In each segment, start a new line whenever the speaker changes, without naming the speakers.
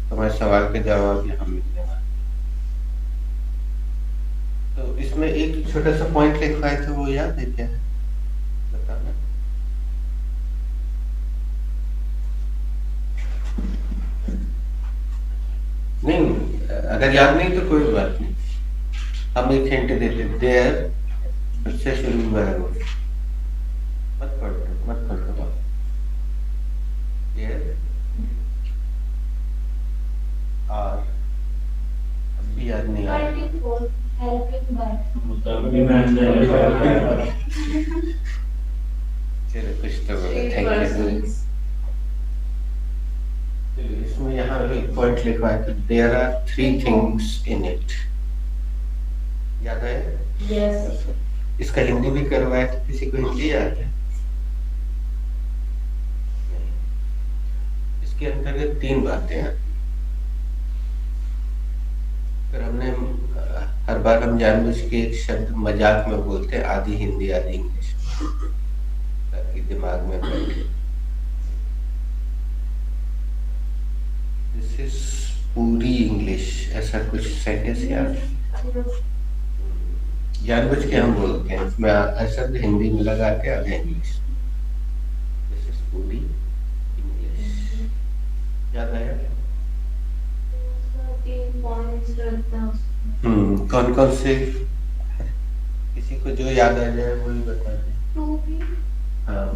तुम्हारे सवाल के जवाब यहाँ मिलने वाले। तो इसमें एक छोटा सा पॉइंट लिखवाए थे, वो याद है क्या है, बताना। नहीं, अगर याद नहीं तो कोई बात नहीं, हम एक हिंट देते। देयर से शुरू हुआ है वो, मत पढ़ो मत पढ़ो। देयर आर, अब भी याद नहीं आ रहा। चलो कुछ तो बोलो, थैंक यू। इसमें यहाँ एक पॉइंट लिखा है कि there are 3 things in it, याद है? यस। इसका हिंदी भी करवाया था, किसी को हिंदी याद है? इसके अंतर्गत 3 बातें हैं। फिर हमने हर बार हम जानबूझ के एक शब्द मजाक में बोलते हैं, आधी हिंदी आधी इंग्लिश, ताकि दिमाग में बैठे। दिस इज पूरी इंग्लिश, ऐसा कुछ सेंटेंस याद? जानबूझ के हम बोलते हैं, इसमें शब्द हिंदी में लगा के आगे इंग्लिश। दिस इज पूरी इंग्लिश, याद आया? कौन कौन से, किसी को जो याद आ जाए वही बता दें। हाँ,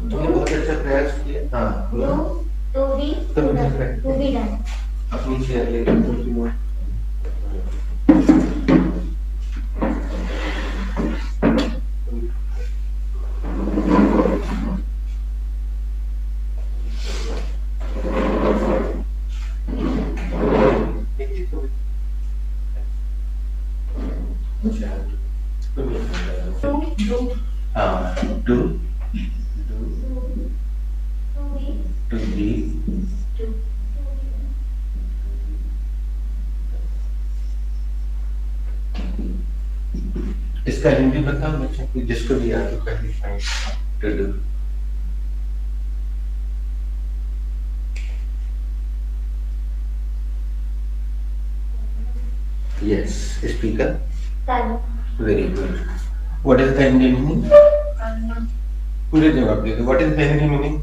तुमने बहुत अच्छा प्रयास किया। हाँ, अपनी चेयर ले हाँ, टू बी, इसका हिंदी बताओ बच्चों को, जिसको भी याद हो पहले find to do. Yes, speaker, very good. What is the Hindi meaning? पूरे जवाब दे दो। What is the Hindi meaning?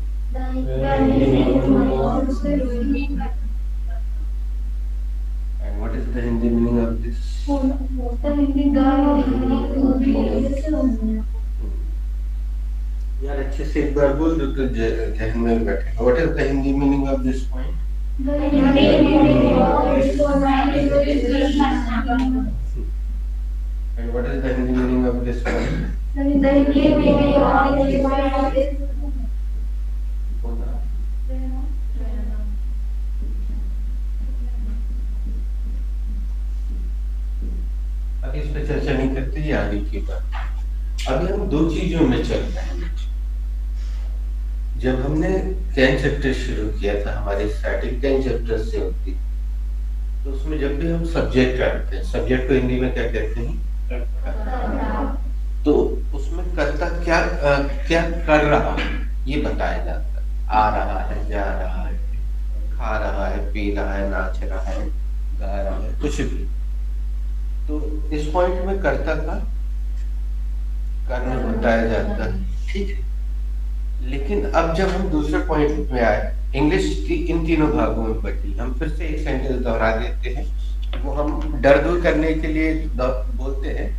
And what is the Hindi meaning of this? यार अच्छे से एक बार बोल दो तो जहन में बैठेगा। What is the Hindi meaning of this point? And what is the Hindi meaning of this point? अभी इस पर चर्चा नहीं करते, ये आगे की बात। अभी हम 2 चीजों में चलते हैं। जब हमने 10 चैप्टर शुरू किया था, हमारी स्टार्टिंग 10 चैप्टर से होती, तो उसमें जब भी हम सब्जेक्ट करते हैं, सब्जेक्ट को हिंदी में क्या कहते हैं? तो उसमें कर्ता क्या क्या कर रहा है ये बताया जाता है। आ रहा है, जा रहा है, खा रहा है, पी रहा है, नाच रहा है, गा रहा है, कुछ भी। तो इस पॉइंट में कर्ता का कारण बताया जाता है, ठीक है। लेकिन अब जब हम दूसरे पॉइंट में आए, इंग्लिश की इन तीनों भागों में बटी, हम फिर से एक सेंटेंस दोहरा देते हैं। वो हम डर दूर करने के लिए बोलते हैं,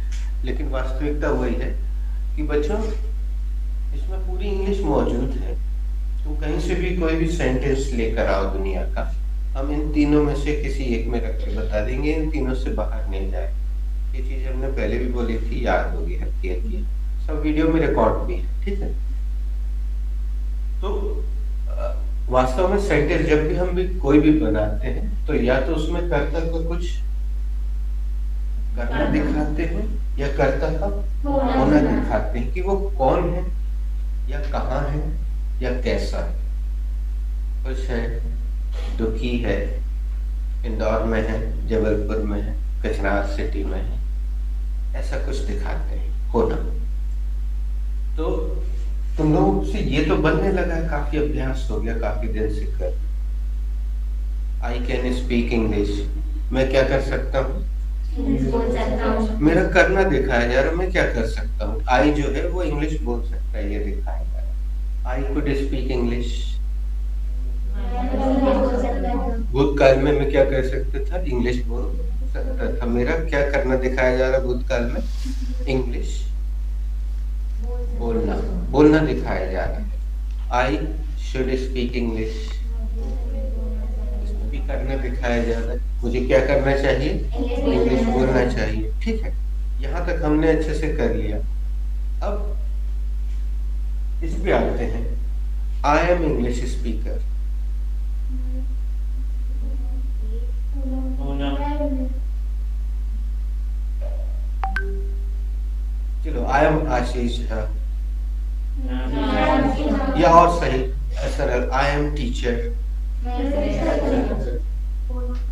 लेकिन वास्तविकता वही है कि बच्चों इसमें पूरी इंग्लिश मौजूद है। तुम कहीं से भी कोई भी सेंटेंस लेकर आओ दुनिया का, हम इन तीनों में से किसी एक में रख के बता देंगे, इन तीनों से बाहर नहीं जाए। ये चीज हमने पहले भी बोली थी, याद होगी, हल्की सब वीडियो में रिकॉर्ड भी है, ठीक है। तो वास्तव में सेंटेंस जब भी हम भी कोई भी बनाते हैं, तो या तो उसमें कर्ता को कुछ करना दिखाते हैं, या कर्ता का होना दिखाते हैं कि वो कौन है, या कहाँ है, या कैसा है। कुछ है, दुखी है, इंदौर में है, जबलपुर में है, कचनार सिटी में है, ऐसा कुछ दिखाते हैं होना। तो तुम लोगों से ये तो बनने लगा है, काफी अभ्यास हो गया, काफी दिन से कर। आई कैन स्पीक इंग्लिश, मैं क्या कर सकता हूँ?
बोल सकता हूँ।
मेरा करना दिखाया जा रहा है, मैं क्या कर सकता हूँ? आई जो है वो इंग्लिश बोल सकता है, ये दिखाया जा रहा है। I could speak English.
बोल सकता हूँ।
भूतकाल में मैं क्या कर सकता था? इंग्लिश बोल सकता था। मेरा क्या करना दिखाया जा रहा है भूतकाल में? इंग्लिश बोलना, बोलना दिखाया जा रहा है। आई शुड स्पीक इंग्लिश, इसमें भी करना दिखाया जा रहा है। मुझे क्या करना चाहिए? इंग्लिश बोलना चाहिए। ठीक है, यहाँ तक हमने अच्छे से कर लिया। अब इस पे आते हैं। I am English speaker. चलो, आई एम आशीष है, या और सही सरल, आई एम टीचर।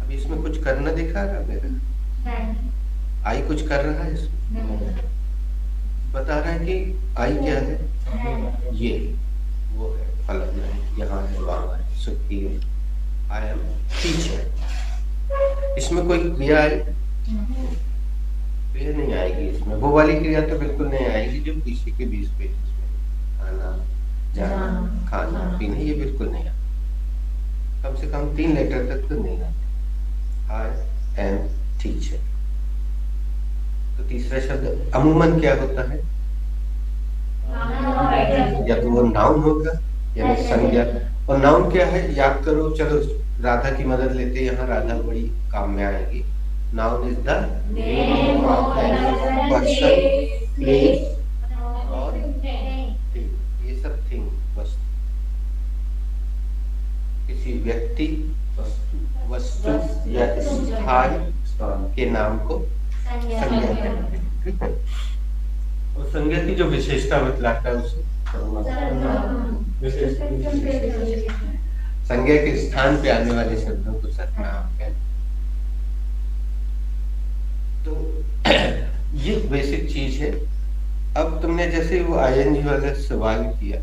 अब इसमें कुछ करना दिखा रहा है मेरा? आई कुछ कर रहा है इसमें? बता रहा है कि आई क्या है? ये वो है, फलन है, यहाँ है, वहाँ है, सुखी है। I am teacher. इसमें कोई क्रिया है? क्रिया नहीं आएगी इसमें। वो वाली क्रिया तो बिल्कुल नहीं आएगी जो पीछे के 20 पेजेस में, आना जाना खाना पीना, ये बिल्कुल नहीं आता। कम से कम 3 लेटर तक तो नहीं आते। I am teacher. तो तीसरा शब्द अमूमन क्या होता है? या तो वो नाउन होगा या संज्ञा। और नाउन क्या है याद करो। चलो राधा की मदद लेते हैं, यहाँ राधा बड़ी काम में आएगी। Noun is the name of person, place और थिंग। ये सब थिंग, वस्तु, किसी व्यक्ति, वस्तु या स्थान के नाम को संज्ञा कहते हैं। ठीक है, और संज्ञा की जो विशेषता बतलाता है उसे संज्ञा के स्थान पे आने वाले शब्दों को सर्वनाम कहते हैं। तो ये बेसिक चीज है। अब तुमने जैसे वो आईएनजी वाला सवाल किया,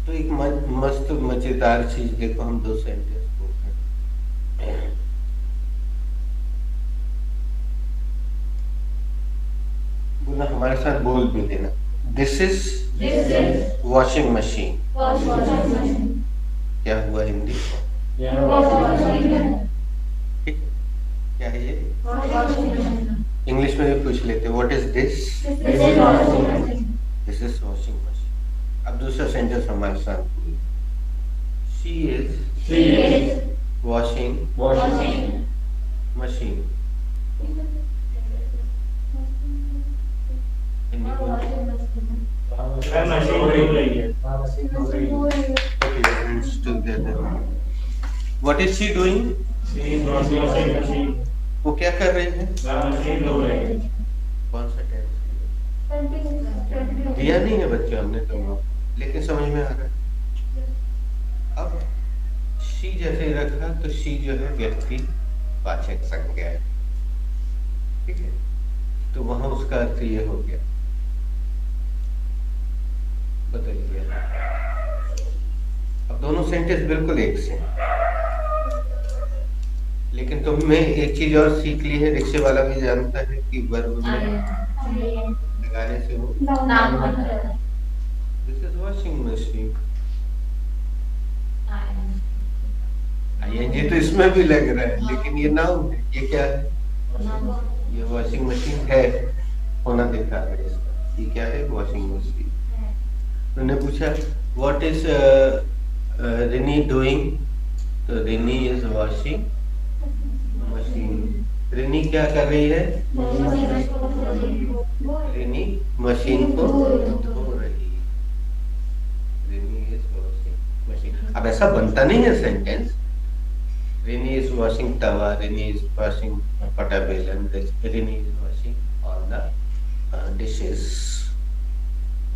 तो एक मस्त मजेदार चीज देखो। हम 2 सेंटेंस बोलते हैं। बोला, हमारे साथ बोल भी देना। This is washing machine. क्या हुआ हिंदी? ठीक, क्या है ये? इंग्लिश में भी पूछ लेते, what is this? This is washing machine. अब दूसरा सेंटेंस हमारे साथ, she is washing machine. What is she doing? वो क्या कर रही है? कौन सा टेंस दिया नहीं है बच्चे हमने तुम लोग, लेकिन समझ में आ रहा है। अब शी जैसे रखा तो शी जो है व्यक्ति वाचक संज्ञा है। ठीक है, तो वहां उसका अर्थ ये हो गया, बदल गया। अब दोनों सेंटेंस बिल्कुल एक से, लेकिन तुमने एक चीज और सीख ली है, रिक्शे वाला भी जानता है कि वर्ब में लगाने से वो this is washing machine. ING तो इसमें भी लग रहा है, लेकिन ये नाउन है। ये क्या है? ये वॉशिंग मशीन है, होना दिखा रहा है इसका। ये क्या है? Washing machine. उन्होंने पूछा व्हाट इज रिनी डूइंग, तो Rini is washing machine. Rini क्या कर रही है? रिनी मशीन को धो रही है। Rini is washing machine. अब ऐसा बनता नहीं है sentence, Rini is washing tawa, Rini is washing पटाबेलन, Rini is washing all the dishes.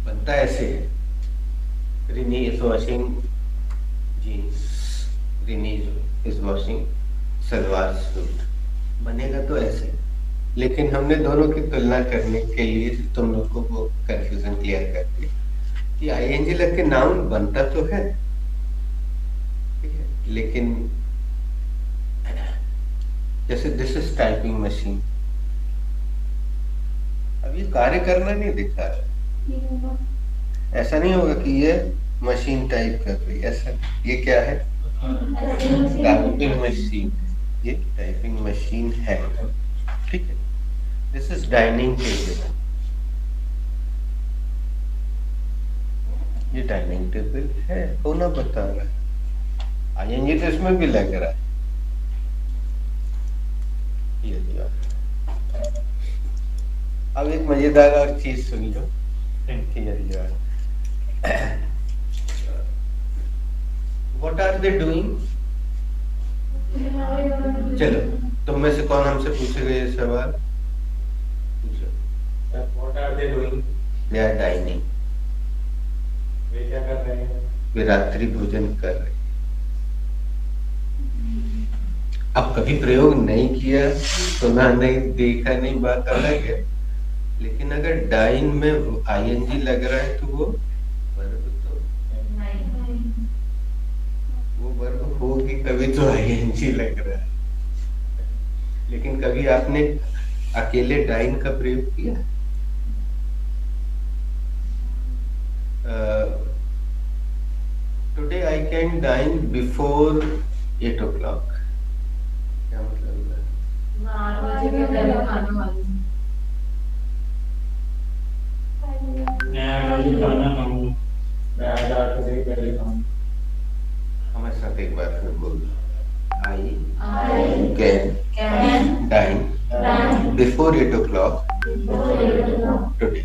बनता ऐसे है, Rini is washing jeans, Rini is washing salwar suit. बनेगा तो ऐसे, लेकिन हमने दोनों की तुलना करने के लिए तुम लोग को वो कंफ्यूजन क्लियर कर दी। कि आईएनजी लग के नाउन बनता तो है, ठीक है, लेकिन जैसे दिस इज टाइपिंग मशीन, अब ये कार्य करना नहीं दिख रहा है, ऐसा नहीं होगा कि ये मशीन टाइप कर रही है, ऐसा ये क्या है, टाइपिंग मशीन, ये टाइपिंग मशीन है, ठीक है। दिस इज डाइनिंग टेबल, ये डाइनिंग टेबल है, होना बता रहा है, आईएनजी तो इसमें भी लग रहा है, ये दिया। अब एक मजेदार और चीज सुन लो, व्हाट आर दे डूइंग, चलो तुम में से कौन हमसे पूछेगा ये सवाल, पूछो।
What are they doing?
They are dining,
वे क्या कर रहे हैं?
वे रात्रि भोजन कर रहे हैं। अब कभी प्रयोग नहीं किया, सुना नहीं, देखा नहीं, बात अलग है, लेकिन अगर डाइन में आईएनजी लग रहा है तो वो वर्ब तो वो वर्ब होगी, कभी तो आईएनजी लग रहा है, लेकिन कभी आपने अकेले डाइन का प्रयोग किया? Today I can dine before 8 o'clock, क्या मतलब है?
मैं आज खाना खाऊं, मैं आज 8 बजे पहले खाऊं।
हमारे साथ एक बार फिर बोलो, I can dine before 8 o'clock today.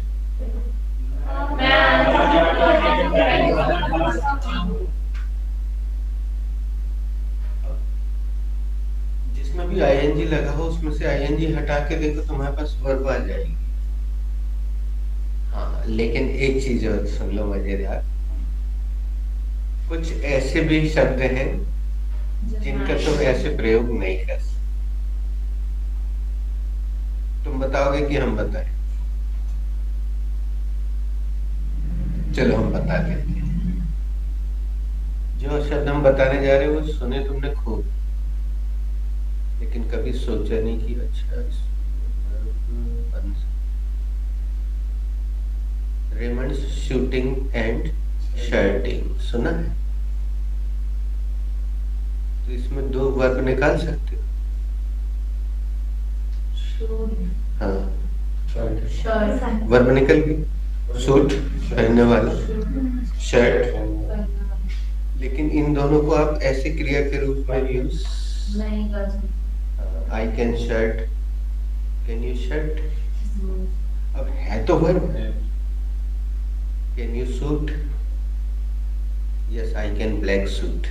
जिसमें भी आईएनजी लगा हो उसमें से आईएनजी हटा के देखो, तुम्हारे पास वर्ब आ जाएगी। हाँ, लेकिन एक चीज और सुन लो मजेदार, कुछ ऐसे भी शब्द हैं जिनका तुम ऐसे प्रयोग नहीं कर सकते। तुम बताओगे कि हम बताएं? चलो हम बता देते हैं। जो शब्द हम बताने जा रहे हैं वो सुने तुमने खूब, लेकिन कभी सोचा नहीं कि अच्छा रेमंड शूटिंग एंड शर्टिंग सुना है? तो इसमें दो वर्ब निकाल सकते हो। हाँ, वर्ब निकल गई, सूट पहनने वाला, शर्ट, लेकिन इन दोनों को आप ऐसे क्रिया के रूप में यूज
नहीं कर सकते।
I can shirt, can you shirt, अब है तो verb, can you suit, yes I can black suit,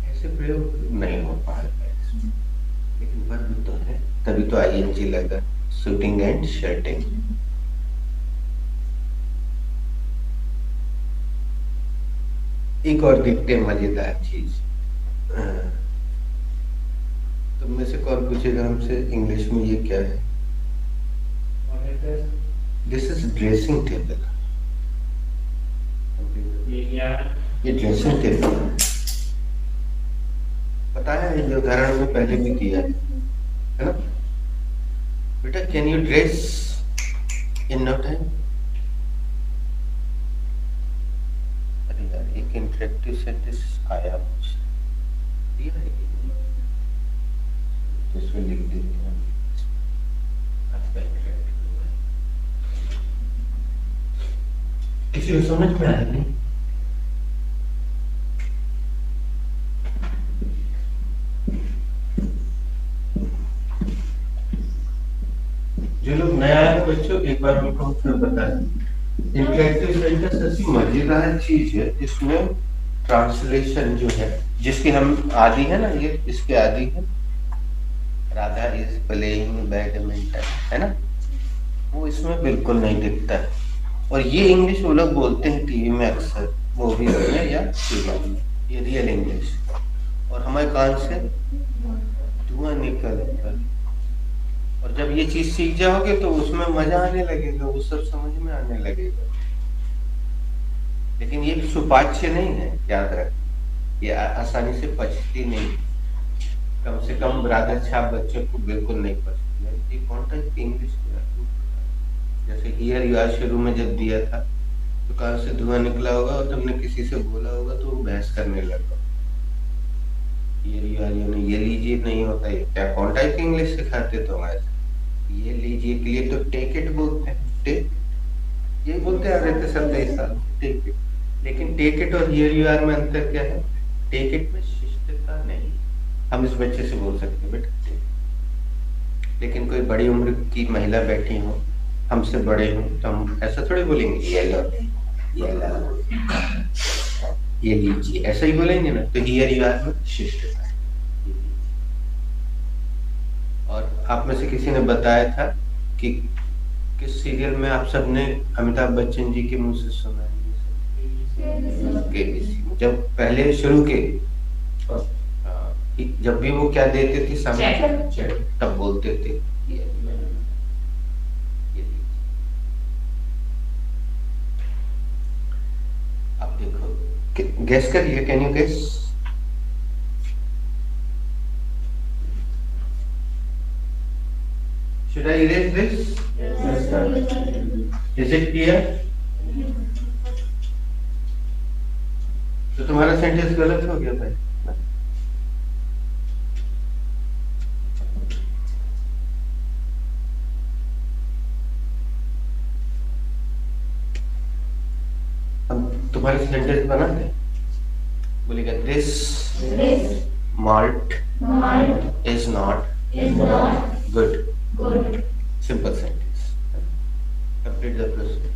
ऐसे प्रयोग नहीं हो पाएगा, लेकिन वर्ब तो है, तभी तो आईएनजी लगा, शूटिंग एंड शर्टिंग। एक और दिखते मजेदार चीज, तुम में से कौन पूछेगा हमसे इंग्लिश में ये क्या है? दिस इज ड्रेसिंग टेबल,
ये क्या है?
ये ड्रेसिंग टेबल पता है, ये उदाहरण में पहले भी दिया है ना बेटा, can you dress in no time? अरे यार एक इंटरेक्टिव सेंटेंस आया मुझे, दिया है इसमें लिख देते हैं, आपका इंटरेक्टिव हुआ है। किसी को समझ में आया नहीं? जो लोग नया है बच्चों, एक बार उनको फिर बताएं। इंटरेक्टिव सेंटेंस ऐसी मजेदार चीज है, इसमें ट्रांसलेशन जो है, जिसकी हम आदि है ना, ये इसके आदि है, राधा इज प्लेइंग बैडमिंटन, है ना, वो इसमें बिल्कुल नहीं दिखता है। और ये इंग्लिश वो लोग बोलते हैं टीवी में अक्सर, मूवीज में या फिल्मों में, ये रियल इंग्लिश, और हमारे कान से धुआं निकलता है। और जब ये चीज सीख जाओगे तो उसमें मजा आने लगेगा, वो सब समझ में आने लगेगा। लेकिन ये सुपाच्य नहीं है, याद रख, ये आसानी से पचती नहीं। कम से कम राधा छाप बच्चों को बिल्कुल नहीं पचती है। ये कौन टाइप की इंग्लिश जैसे हियर यू आर शुरू में जब दिया था तो कहाँ से धुआं निकला होगा और तुमने किसी से बोला होगा तो वो बहस करने लगा। हियर यू आर यानी ये लीजिए नहीं होता, ये क्या कौन टाइप की इंग्लिश सिखाते तो हमारे। ये लीजिए के लिए तो टेक इट बोलते हैं, टेक, ये बोलते आ रहे थे 27 साल, टेक इट। लेकिन टेक इट और हियर यू आर में अंतर क्या है? टेक इट में शिष्टता नहीं, हम इस बच्चे से बोल सकते बेटा, लेकिन कोई बड़ी उम्र की महिला बैठी हो, हमसे बड़े हो, तो हम ऐसा थोड़ी बोलेंगे ये लो, ये लो, ये लीजिए, ऐसा ही बोलेंगे ना। तो हियर यू आर में शिष्टता है। और आप में से किसी ने बताया था कि किस सीरियल में आप सबने अमिताभ बच्चन जी के मुंह से सुना है? केबीसी में जब पहले शुरू के, जब भी वो क्या देते थे सामने, तब बोलते थे आप देखो, गेस करिए, can you guess? Should I erase this?
Yes, sir.
Is it clear? तो तुम्हारा सेंटेंस गलत हो गया भाई। हम तुम्हारे सेंटेंस बना दे, बोलेगा this malt is not good. Simple sentence. Complete the process.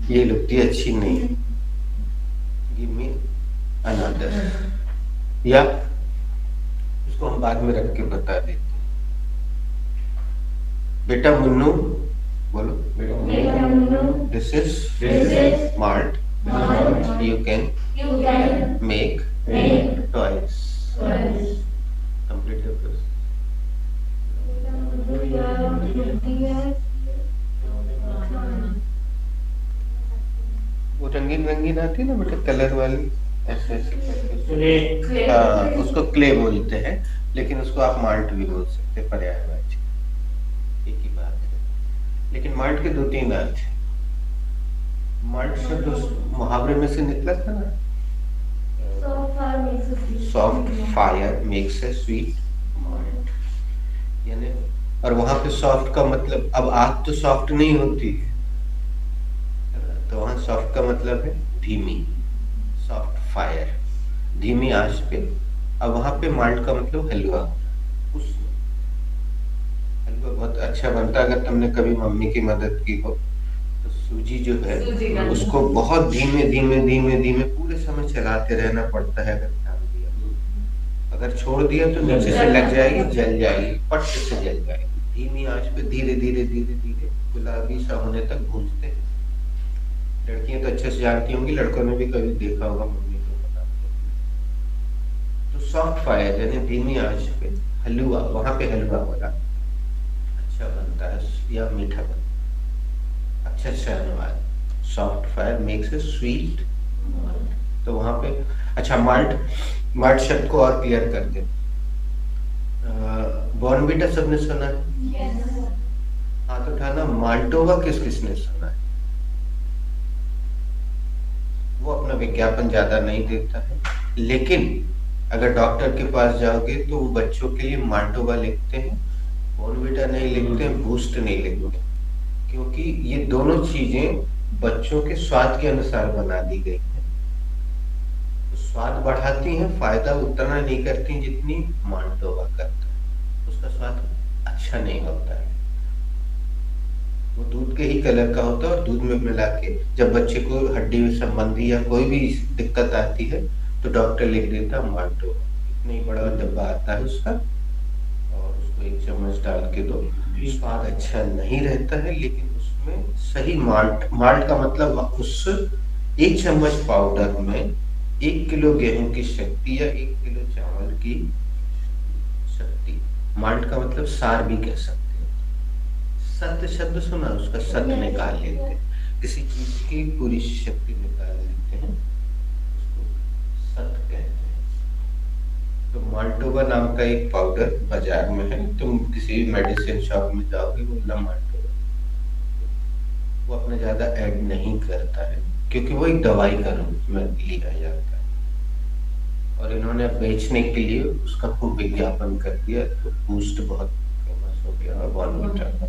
ये लुक्ति अच्छी नहीं। Give me another. या उसको हम बाद में रख के बता देते। बेटा मुन्नू बोलो। This is malt. You can make toys. Complete the process. वो रंगीन रंगीन आती है ना बेटा, कलर वाली, ऐसे ऐसे, हाँ उसको क्ले बोलते हैं, लेकिन उसको आप माल्ट भी बोल सकते हैं, पर्यायवाची, एक ही बात है। लेकिन माल्ट के 2-3 अर्थ हैं। माल्ट शब्द उस मुहावरे में से निकला था ना, soft fire makes a sweet malt, यानी, और वहां पे सॉफ्ट का मतलब, अब आग तो सॉफ्ट नहीं होती है, तो वहां सॉफ्ट का मतलब है धीमी, सॉफ्ट फायर, धीमी आंच पे। अब वहां पे माल्ट का मतलब हलवा, उसमें हलवा बहुत अच्छा बनता है। अगर तुमने कभी मम्मी की मदद की हो तो सूजी जो है उसको बहुत धीमे धीमे धीमे धीमे पूरे समय चलाते रहना पड़ता है। अगर ध्यान दिया, अगर छोड़ दिया तो नीचे से लग जाएगी, जल जाएगी, पट से जल जाएगी। धीमी आंच पे धीरे धीरे धीरे धीरे गुलाबी सा होने तक भूनते हैं। लड़कियां तो अच्छे से जानती होंगी, लड़कों ने भी कभी देखा होगा, मम्मी को बनाते। तो सॉफ्ट फायर यानी धीमी आंच पे हलवा, वहां पे हलवा वाला अच्छा बनता है या मीठा बनता है। अच्छा अच्छा अनुवाद, soft fire makes a sweet, तो वहां पे अच्छा माल्ट शब्द को और क्लियर कर दे। बॉर्नविटा सबने सुना है? हाथ उठाना। माल्टोवा किस किसने सुना है? वो अपना विज्ञापन ज्यादा नहीं देता है, लेकिन अगर डॉक्टर के पास जाओगे तो वो बच्चों के लिए माल्टोवा लिखते हैं, बॉर्नविटा नहीं लिखते हैं, बूस्ट नहीं लिखते, क्योंकि ये दोनों चीजें बच्चों के स्वाद के अनुसार बना दी गई है। तो स्वाद बढ़ाती हैं, फायदा उतना नहीं करती जितनी माल्टोवा करता है। उसका स्वाद अच्छा नहीं होता है, वो दूध के ही कलर का होता है, और दूध में मिला के जब बच्चे को हड्डी संबंधी या कोई भी दिक्कत आती है तो डॉक्टर लिख देता माल्टो। इतना ही बड़ा डब्बा आता है उसका, और उसको 1 चम्मच डाल के दो। स्वाद अच्छा नहीं रहता है, लेकिन उसमें सही माल्ट का मतलब उस 1 चम्मच पाउडर में 1 किलो गेहूं की शक्ति या 1 किलो चावल की शक्ति। माल्ट का मतलब सार भी कह सकते हैं। सत्य शब्द सुना, उसका सत्य निकाल लेते हैं, किसी चीज की पूरी शक्ति निकाल लेते हैं, उसको सत्य कहते हैं। तो माल्टोवा नाम का एक पाउडर बाजार में है, तुम किसी मेडिसिन शॉप में जाओगे बोलना माल्टोवा, वो अपना ज्यादा ऐड नहीं करता है क्योंकि वो एक दवाई का रूप में लिया जाता है, और इन्होंने बेचने के लिए उसका खूब विज्ञापन कर दिया, तो बूस्ट बहुत फेमस हो गया और बॉर्नविटा।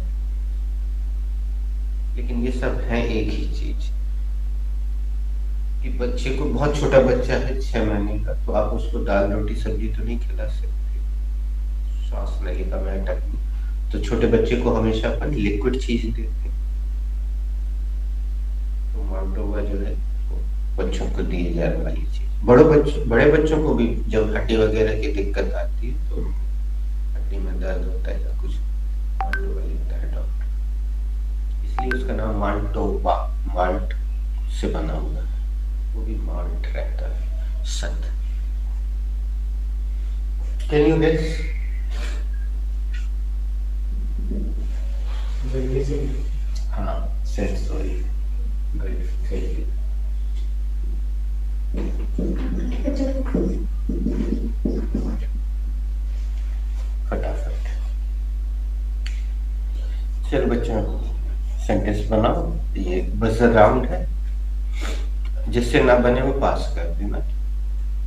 लेकिन ये सब है एक ही चीज कि बच्चे को, बहुत छोटा बच्चा है 6 महीने का, तो आप उसको दाल रोटी सब्जी तो नहीं खिला सकते, श्वास नलिका में अटक, तो छोटे बच्चे को हमेशा अपन लिक्विड चीज देते हैं। तो माल्टोवा जो है वो बच्चों को दिए जाने वाली चीज। बड़े बच्चों को भी जब हड्डी वगैरह की दिक्कत आती है, तो हड्डी में दर्द होता है या कुछ, माल्टोवा लेता है डॉक्टर, इसलिए उसका नाम माल्टोवा, माल्ट से बना हुआ है, वो भी माल्ट रहता है, सत्य। Can you guess? हाँ, सेंसोरी। Good, thank you. फटाफट चलो बच्चों, सेंटेंस बनाओ। ये बजर राउंड है, जिससे ना बने वो पास कर देना।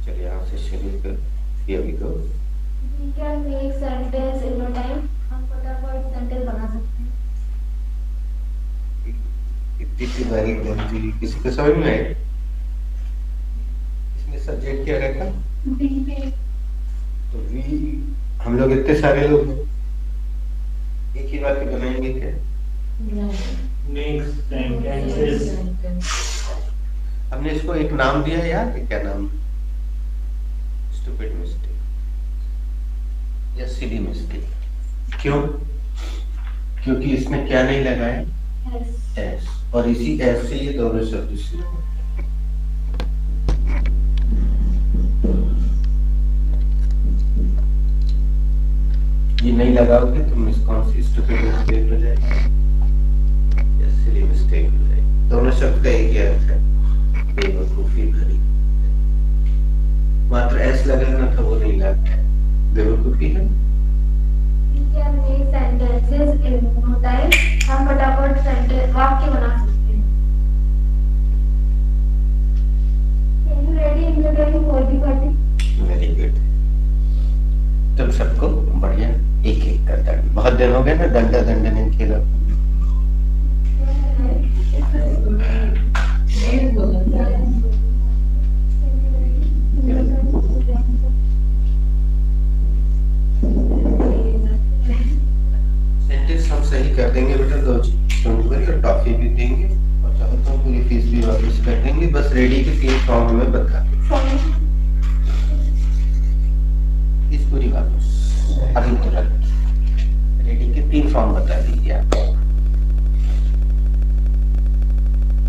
चलिए यहाँ से शुरू कर। Here we go.
We can make sentence in no time. हम फटाफट सेंटेंस बना सकते हैं।
इतनी बारी गलती किसी को समझ में आई? इसमें सब्जेक्ट क्या रहता? तो वी, हम लोग इतने सारे लोग हैं, एक ही वाक्य बनाएंगे क्या?
Next sentences.
हमने इसको एक नाम दिया यार, ये क्या नाम? स्टूपिड मिस्टेक या सिली मिस्टेक। क्यों? क्योंकि इसमें क्या नहीं लगाया? एस, और इसी एस से ये दोनों शब्द शुरू हुए। ये नहीं लगाओगे तो मिस कौन सी स्टूपिड मिस्टेक हो जाएगी या सिली मिस्टेक हो जाएगी। दोनों शब्द का एक ही अर्थ है, बेवकूफी भरी। मात्र एस लगाना था, वो नहीं लगा, बेवकूफी है।
We can make sentences in no time. हम फटाफट सेंटेंस वाक्य बना सकते हैं। Can you ready in the time for the party?
Very good. तुम सबको बढ़िया एक एक कर दंड, बहुत दिन हो गए ना दंडा दंड नहीं खेला। सेंटेंस हम सही कर देंगे बेटा, दो और टॉफी भी देंगे, और चाहो तो पूरी फीस भी वापस कर देंगे। बस रेडी के 3 फॉर्म में बता इस पूरी वापस अभी तुरंत रेडी के 3 फॉर्म बता दीजिए आप।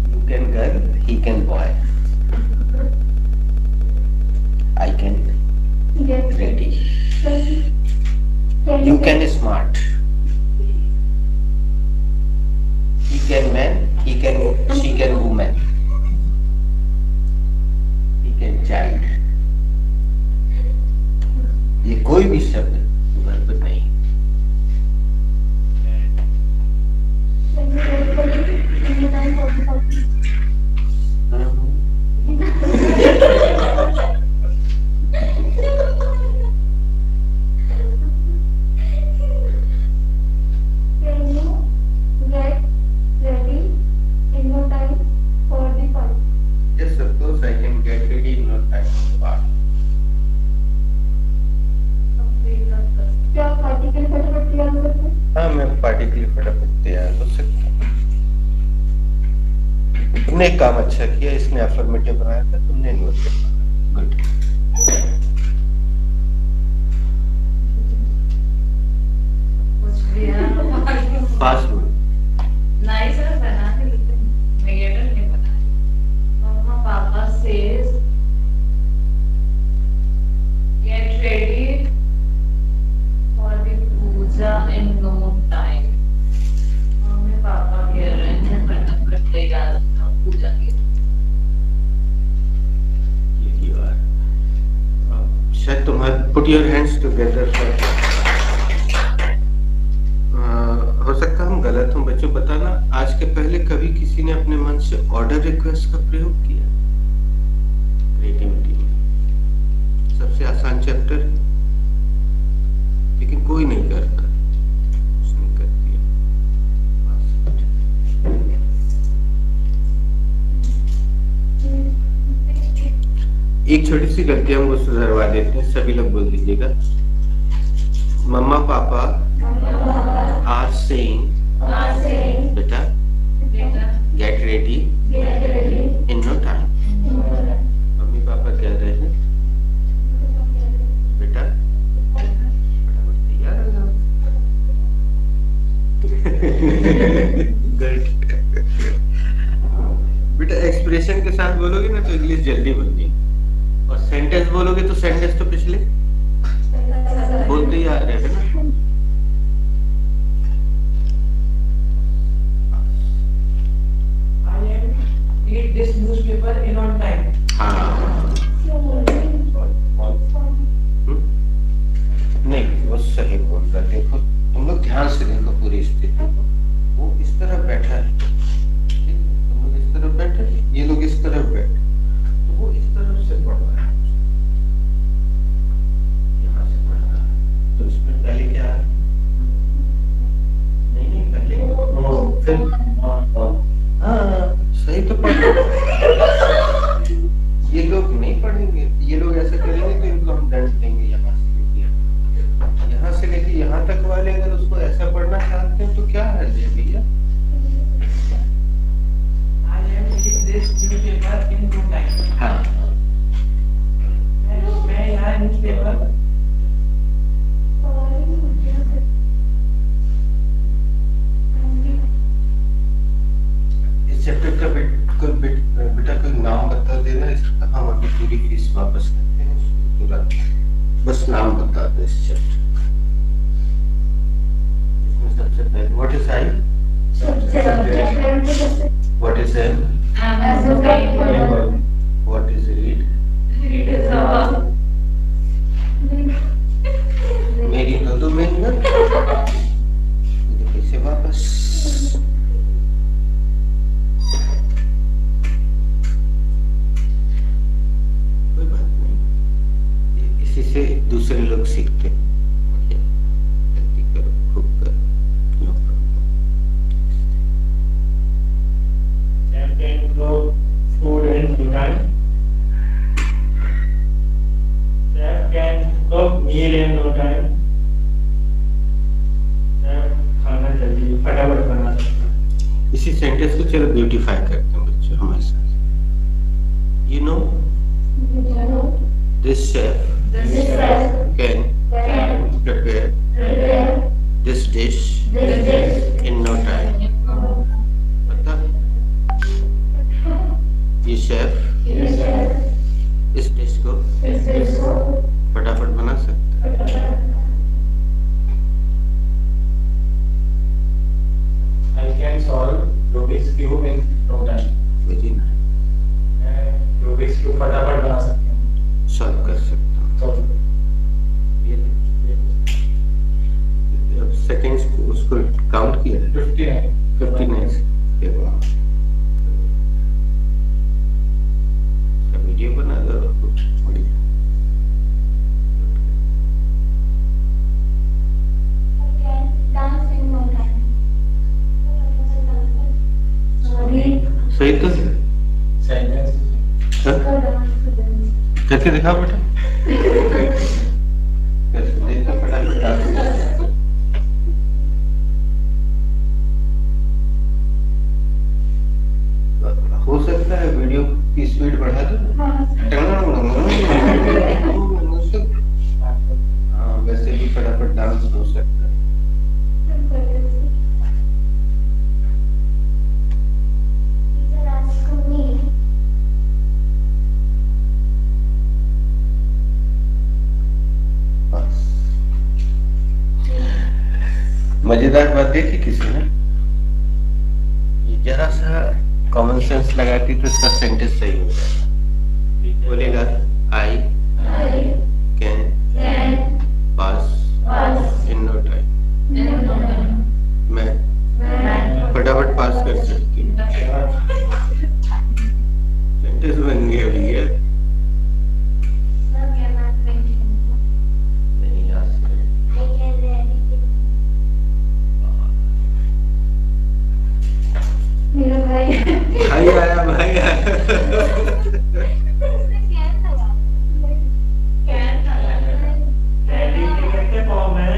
You can girl, he can boy, I can ready, you can smart, he can man, he can, she can woman, he can child। ये कोई भी शब्द वर्ब नहीं।
Can you ready for the in the time for the party? Can you get ready in no time for the party?
Yes, of course I can get ready in no time for the party।
क्या आप party के लिए फटाफट तैयार हो सकते हैं?
हाँ, मैं पार्टी के लिए फटाफट तैयार हो सकता हूँ। तुमने एक काम अच्छा किया, इसने अफर्मेटिव बनाया था, तुमने नोट किया। गुड। पासवर्ड
नहीं सर, बना के लिखते हैं। नेगेटिव नहीं बना।
Mama, Papa says
से ऑर्डर रिक्वेस्ट का प्रयोग किया क्रिएटिविटी में। सबसे आसान चैप्टर है, लेकिन कोई नहीं करता, उसने कर दिया। एक छोटी सी गलती हम उससे सुधरवा देते हैं, सभी लोग बोल दीजिएगा। मम्मा पापा आर सेइंग बेटा get ready in no time. Mummy papa कह रहे हैं बेटा फटाफट तैयार हो जाओ। बेटा एक्सप्रेशन के साथ बोलोगे ना तो इंग्लिश जल्दी बननी, और सेंटेंस बोलोगे तो सेंटेंस तो पिछले बोलते ही आ रहे हैं ना।
Read this newspaper in on time.
हाँ नहीं, वो सही बोल रहा। देखो तुम लोग ध्यान से देखो पूरी स्थिति। वो इस तरफ बैठा है, ठीक है? तुम लोग इस तरफ बैठे, ये लोग इस तरफ बैठे, तो वो इस तरफ से पढ़ रहा है, यहाँ से पढ़ रहा है। तो इसमें पहले क्या है? नहीं पहले फिर सही तो पढ़। ये लोग नहीं पढ़ेंगे, ये लोग ऐसा करेंगे तो इनको हम दंड देंगे। यहाँ से लेके यहाँ तक वाले अगर उसको ऐसा पढ़ना चाहते हैं तो क्या हर्ज है भैया?
I am reading this newspaper in no time.
हाँ
मैं यहाँ न्यूज़पेपर
इस चैप्टर का बेटा कोई नाम बता देना, इसका हम अभी पूरी फीस वापस करते हैं उसको तुरंत। बस नाम बता दो इस चैप्टर। इसमें सबसे पहले what is I, what is am, what is read, मेरी दो मेहनत मुझे पैसे वापस। कोई बात नहीं, इसी से दूसरे लोग सीखते हैं। बढ़िया, जल्दी करो, खूब करो, no problem.
Can cook food in no time. Chef can cook meal in no time. Chef खाना जल्दी फटाफट बना सकता है।
इसी सेंटेंस को चलो ब्यूटीफाई करते हैं बच्चों हमारे साथ। You know this chef can prepare this dish in no time। पता ये शेफ इस डिश को फटाफट बना सकता है।
I can solve Rubik's cube in no time.
Very nice,
मैं Rubik's cube फटाफट बना सकता हूँ।
सॉल्व कर सकता हूँ।
तो
अब सेकंड्स उसको काउंट किया है 59 के बाद वीडियो बना दो। बढ़िया, सही तो है।
सेंटेंस
हाँ? करके दिखा बेटा, कैसे देखा फटाफट। हो सकता है वीडियो की स्पीड बढ़ा दो। हाँ वैसे भी फटाफट डांस हो सकता है। बस मजेदार बात देखी किसी ने, ये जरा सा कॉमन सेंस लगाती तो इसका सेंटेंस सही हो जाएगा। बोलेगा I can pass in no time. मैं फटाफट पास कर सकती हूँ। भाई आया भाई आया।
कैन
रेडी के फॉर्म में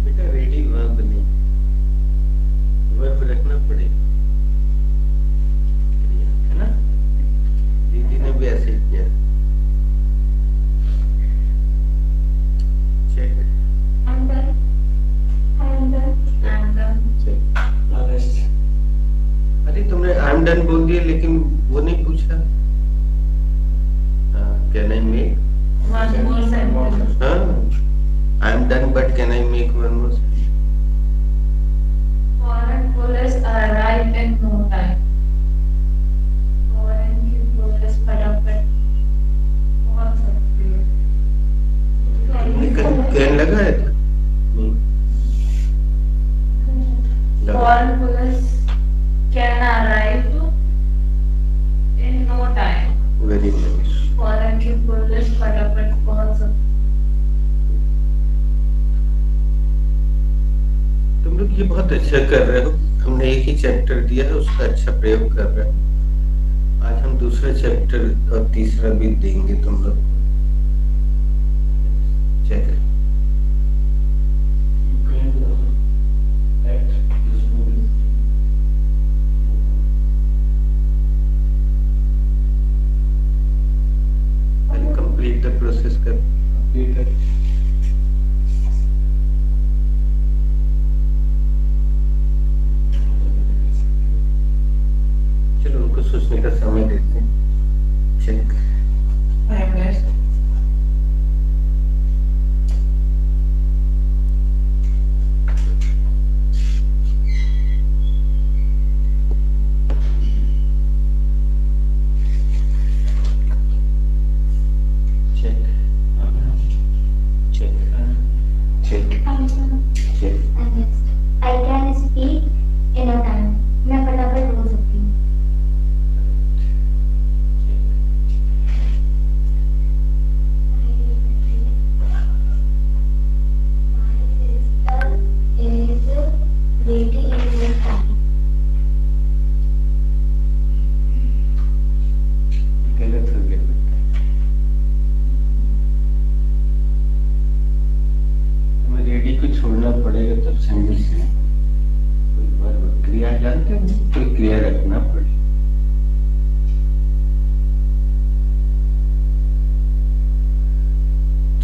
बेटा रेडी वर्ब नहीं, वर्ब रखना पड़ेगा, है ना? दीदी ने भी ऐसे ही किया। Check check.
ऑनेस्ट
अरे तुमने आई एम डन बोल दिया लेकिन वो नहीं पूछा। Can I make?
one more sentence.
हाँ, I am done but can I make one more?
Foreign police arrive in no time. Foreign की police फटाफट पहुंच सकती है.
कैन लगा है था? नहीं लगा।
Foreign police can arrive in no time.
Very nice.
Foreign की पुलिस फटाफट पहुंच सकती
तुम लोग ये बहुत अच्छा कर रहे हो। हमने एक ही चैप्टर दिया है, उसका अच्छा प्रयोग कर रहे हो। आज हम दूसरा चैप्टर और तीसरा भी देंगे तुम लोग को। Check.
you can act useful.
पहले कंप्लीट द प्रोसेस कर।
ठीक है
चलो उनको सोचने का समय देते हैं। Check.
I am blessed.
Check check check check.
I can speak in a time. मैं फटाफट बोल सकती हूँ. My sister is ready in no time.
गलत हो गया बेटा। तुम्हें रेडी को छोड़ना पड़ेगा तब सेंटेंस से कोई वर्ब क्रिया जानते हो, कोई क्रिया रखना पड़ेगा।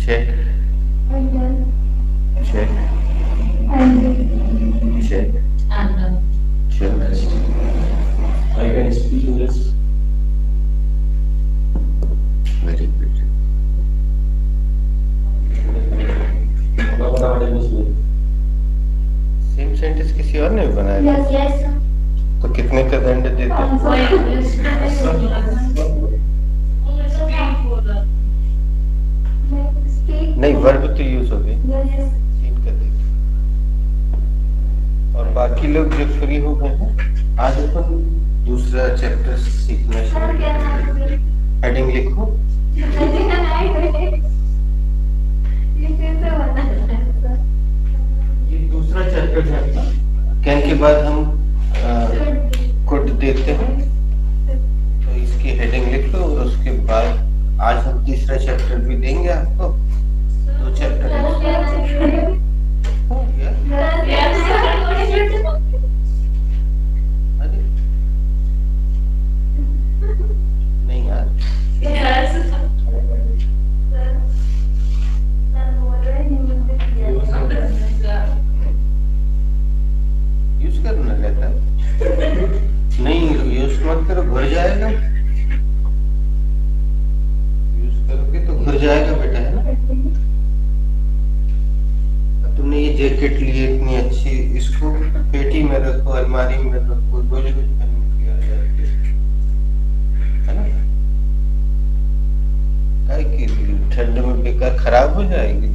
Check
I'm done.
Check
I'm done.
Check
and
check.
I can speak English.
Very good.
फटाफट इंग्लिश में
सेम सेंटेंस किसी और ने भी बनाया
Yes, yes.
तो कितने का दंड देते?
वो इंग्लिश में स्पीक बोला.
Speak.
नहीं, वर्ब तो यूज हो गए,
Yes.
सीन कर देते। और बाकी लोग जो फ्री हो गए हैं, आज अपन दूसरा चैप्टर सीखना
Sir,
शुरू
can I
करेंगे।
speak?
हेडिंग लिखो।
Can I speak? ये कैसे बना है, sir?
ये दूसरा चैप्टर है। कैन के बाद हम कोड देते हैं, तो इसकी हेडिंग लिख लो और उसके बाद आज हम तीसरा चैप्टर भी देंगे आपको। दो चैप्टर
Sir,
हो
can I speak?
गया।
Sir,
Yes,
can I speak?
अरे नहीं यार,
Yes.
Sir, बोल रहे हैं मुझे yes.
यूज करना रहता है। नहीं यूज मत करो, घुर जाएगा। यूज करोगे तो घुर जाएगा बेटा, है ना? अब तुमने ये जैकेट ली है इतनी अच्छी, इसको पेटी में रखो, अलमारी में रखो, रोज रोज पहन के आ जाते, है ना? काहे की ठंड में बेकार खराब हो जाएगी,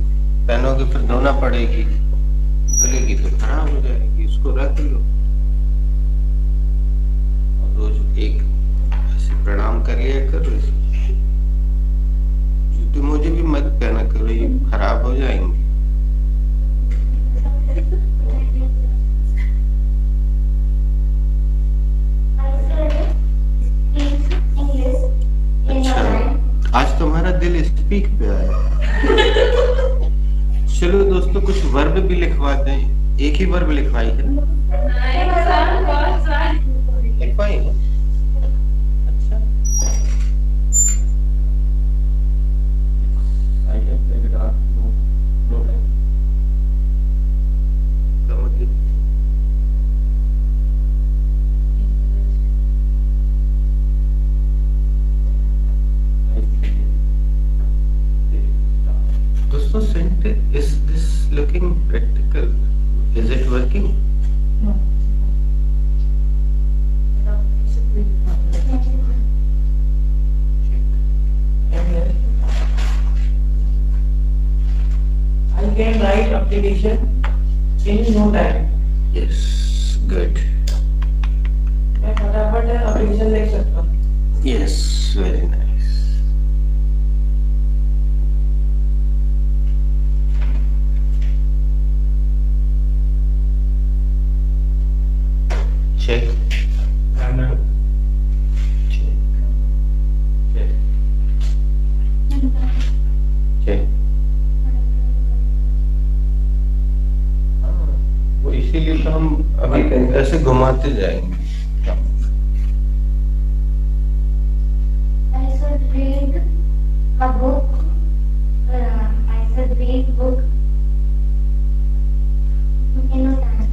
पहनोगे फिर धोना पड़ेगी, धुलेगी तो खराब हो जाएगी। इसको रख लो और रोज एक ऐसे प्रणाम कर लिया करो। जूते मोजे भी मत पहना करो, ये खराब हो जाएंगे। पीक पे आया। चलो दोस्तों, कुछ वर्ब भी लिखवा दें। एक ही वर्ब लिखवाई है ना? लिखवाई है। अच्छा,
I can play guitar. No time.
समझ गए? दोस्तों, sent is this looking practical? Is it working?
I can write application in no time.
Yes, good.
मैं फटाफट application लिख सकता हूँ.
Yes, very nice. Check
And
check. वो इसीलिए तो हम अभी ऐसे घुमाते जाएंगे।
I should read a book. I should read book in no time.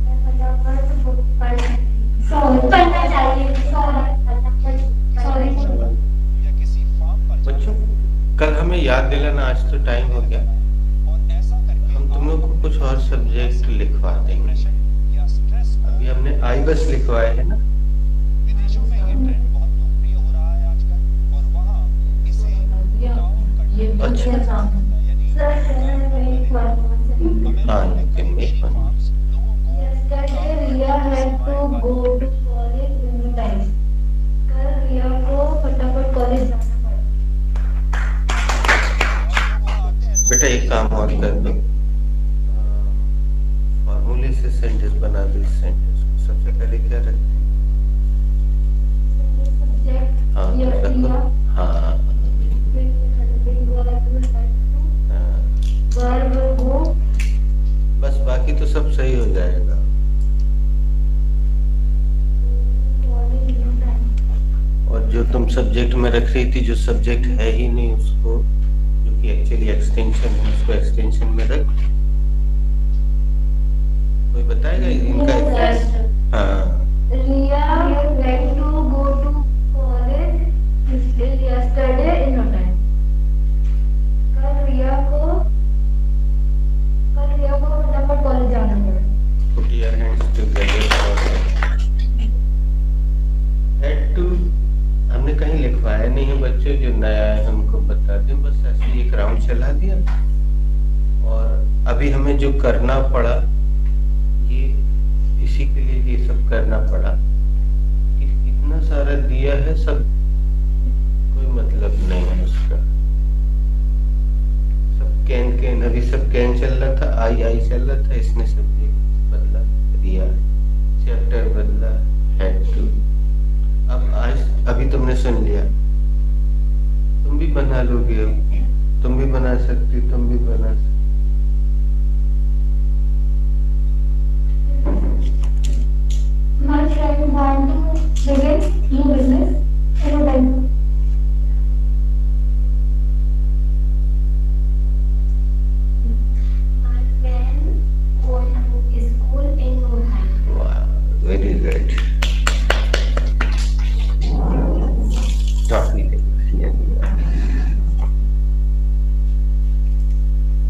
मैं फटाफट book पढ़ना चाहिए. Sorry.
बच्चों, कल हमें याद दिलाना, आज तो टाइम हो गया। हम तुम लोग को कुछ और सब्जेक्ट लिखवा देंगे। अभी हमने आई बस लिखवाए है ना? अच्छा।
Sir, can I make one more sentence?
हाँ, you can make one.
Yesterday Riya had to go to college in no time. कल रिया को फटाफट कॉलेज जाना पड़ा.
बेटा, एक काम और कर दो। फॉर्मूले से सेंटेंस बना दो। इस सेंटेंस को सबसे पहले क्या रखते हैं?
Subject
हाँ, तो
रिया.
रखो। हाँ,
वर्ब go.
बस बाकी तो सब सही हो जाएगा।
College in no time.
और जो तुम सब्जेक्ट में रख रही थी, जो सब्जेक्ट है ही नहीं उसको, जो कि एक्चुअली एक्सटेंशन है, उसको एक्सटेंशन में रख। कोई बताएगा इनका? हाँ,
Riya went to go to college yesterday in no time. कल रिया को फटाफट कॉलेज जाना पड़ा.
put your hands together for had to। हमने कहीं लिखवाया नहीं है बच्चों, जो नया है हमको बता दें। बस ऐसे एक राउंड चला दिया। और अभी हमें जो करना पड़ा, ये इसी के लिए ये सब करना पड़ा कि इतना सारा दिया है, सब कोई मतलब नहीं है उसका। सब कैन अभी सब कैन चल रहा था, आई चल रहा था। इसने सब्जेक्ट बदला, रिया। चैप्टर बदला, हैड टू। अब आज अभी तुमने सुन लिया, तुम भी बना लोगे। अब तुम भी बना सकती, तुम भी बना सकती।
My friend want to begin new business in no time. My friend want to school in no time.
Wow, very good. काफी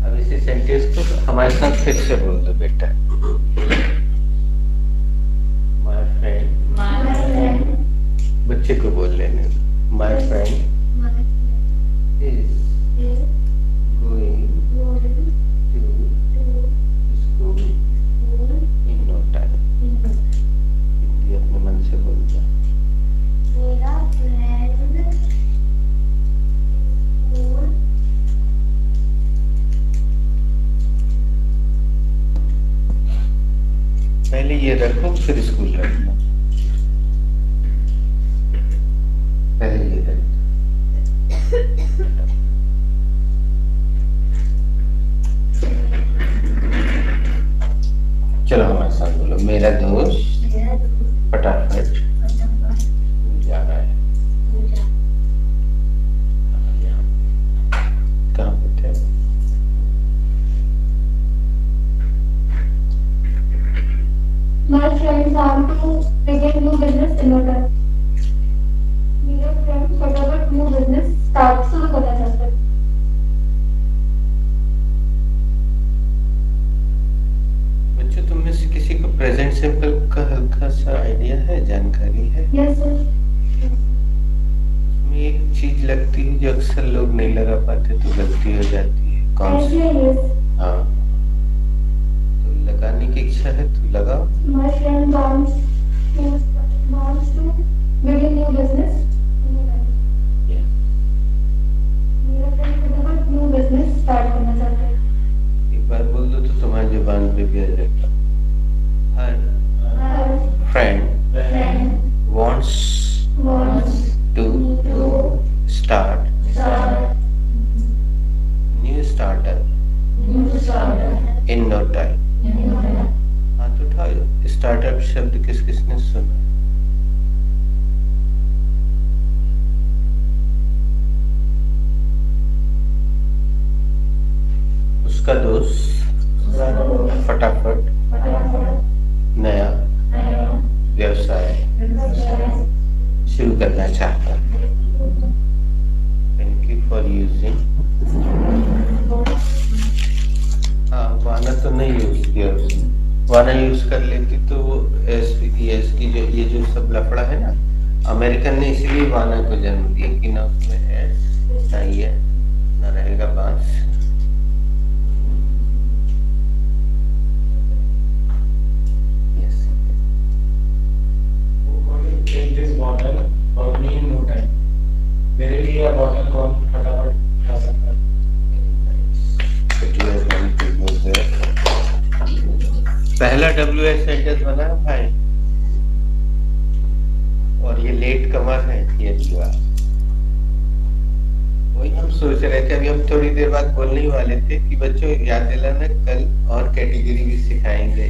अब इसी सेंटेंस को हमारे साथ फिर से बोल दो बेटा। माय फ्रेंड,
My friend,
बच्चे को बोल लेने। My friend
my friend
is
is
going
going
to
to
school
school
in no time.
in no time.
Hindi अपने मन से बोल दो।
मेरा फ्रेंड स्कूल
पहले ये रखो, फिर स्कूल रखना। पहले ये रखो। चलो हमारे साथ बोलो, मेरा दोस्त
मेरा दोस्त
फटाफट
फटाफट
स्कूल जा रहा है।
स्कूल जा
यहाँ कहाँ पे थे?
My friends want to begin new business in order. मेरा फ्रेंड फटाफट न्यू बिजनेस स्टार्ट शुरू करना चाहता है।
बच्चों, तुम में से किसी को प्रेजेंट सिंपल का हल्का सा आइडिया है, जानकारी है?
Yes sir.
उसमें एक चीज लगती है जो अक्सर लोग नहीं लगा पाते, तो गलती हो जाती है। कौन सी?
ऐसे यस।
हाँ, तो लगाने की इच्छा है तो लगाओ।
My friend wants to begin new business in order.
Yeah.
मेरा फ्रेंड फटाफट न्यू बिजनेस स्टार्ट करना चाहता है।
एक बार बोल दो तो तुम्हारी जुबान पे भी आ जाएगा। हर
Her
friend
friend
wants
wants
to
to
start
start
new startup
new startup
in no time।
in order.
हाथ उठाओ। स्टार्टअप शब्द किस किसने सुना? उसका दोस्त फटाफट नया व्यवसाय शुरू करना चाहता है। Thank you for using. हाँ, वाना तो नहीं यूज किया उसने। वाना यूज कर लेती तो वो एस की जो ये जो सब लफड़ा है ना, अमेरिकन ने इसलिए वाना को जन्म दिया कि ना उसमें एस ना ये ना रहेगा बांस। Yes,
Take this bottle for me in no time. मेरे लिए यह बॉटल कौन फटाफट उठा सकता है?
पहला WS सेंटेंस बना है भाई, और ये लेट कमर है ये दीवार। वही हम सोच रहे थे, अभी हम थोड़ी देर बाद बोलने ही वाले थे कि बच्चों याद दिलाना, कल और कैटेगरी भी सिखाएंगे।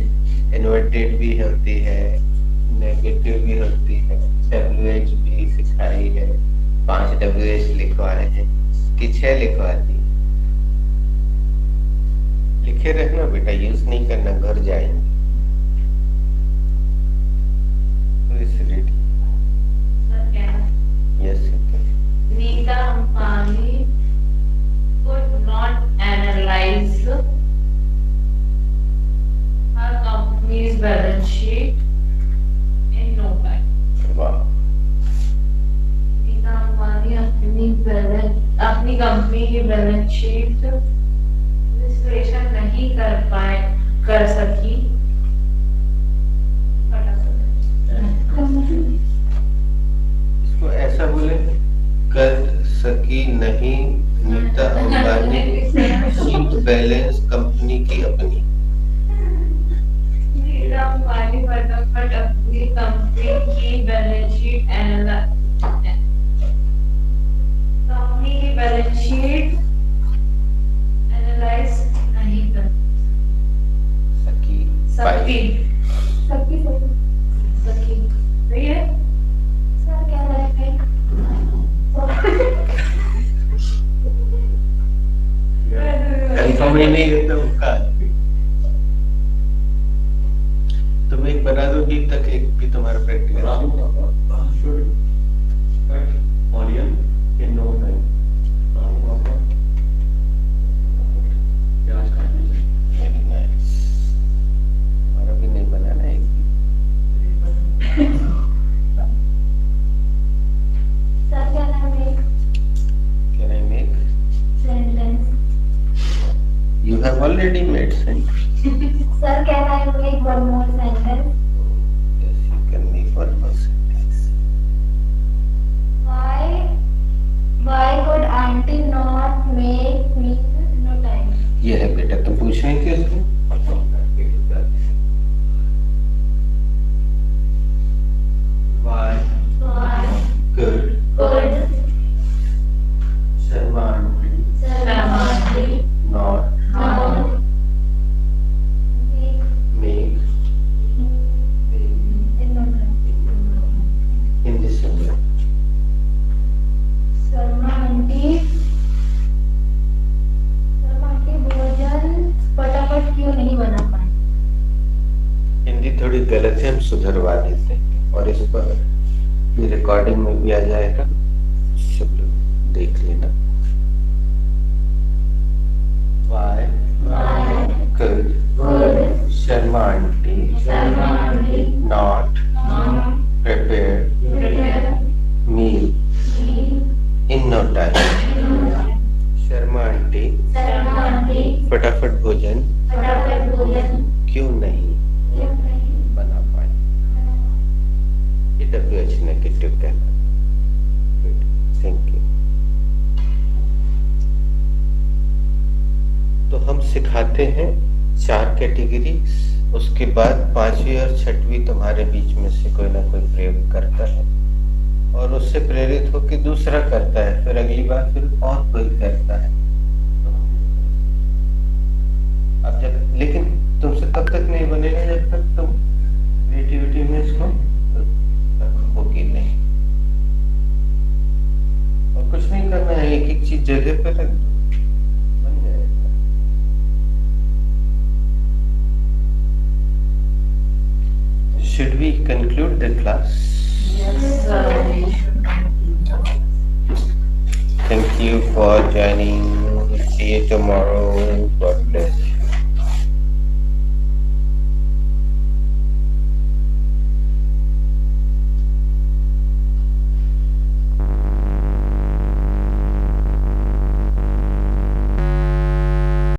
इन्वर्टेड भी होती है, नेगेटिव भी होती है, WH भी सिखाई है। 5 WH लिखवाए हैं कि 6 लिखवा दी। लिखे रहना बेटा, यूज नहीं करना, घर जाएंगे। Yes,
Nita Ambani could not analyze her company's balance sheet in no time.
वाह,
नीता अंबानी अपनी कंपनी की बैलेंस शीट विश्लेषण नहीं कर सकी
इसको ऐसा बोले, कर सकी नहीं Nita Ambani sheet balance company की अपनी।
नीता अंबानी फटाफट अपनी कंपनी की बैलेंस शीट एनालाइज नहीं कर
सकी
सकती
सकी
सही है।
सर क्या है?
कंफर्म ही नहीं होता उसका। तुम एक बना दो गीत तक, एक भी तुम्हारा practical.
Audience in no time. प्याज काटने से।
Very nice. हमारा भी नहीं बना ना एक भी।
सर क्या नाम है?
Can I make?
Sentence.
You have already made sentence.
Sir, can I make one more sentence?
Yes, you can make one more sentence.
Why could auntie not make me no time?
ये है बेटा, तुम पूछ रहे थे उसको। Why
Why
could Sharma auntie not
not
make थोड़ी गलत है, हम सुधरवा देते हैं और इस पर भी रिकॉर्डिंग में भी आ जाएगा, सब लोग देख लेना। Why could Sharma aunty not prepare meal in no time? Sharma aunty फटाफट भोजन क्यों नहीं बना पाई? ये WH नेगेटिव कहना। Good, thank you. तो हम सिखाते हैं 4 कैटेगरी, उसके बाद 5वीं और 6वीं तुम्हारे बीच में से कोई ना कोई प्रयोग करता है और उससे प्रेरित होकर दूसरा करता है, फिर अगली बार फिर और कोई करता है। अब जब, लेकिन तुमसे तब तक नहीं बनेगा जब तक तुम क्रिएटिविटी में इसको रखोगे नहीं। और कुछ नहीं करना है, एक एक चीज जगह पे रख दो, बन जाएगा। Should we conclude the class?
Yes,
Thank you for joining. See you tomorrow. God bless.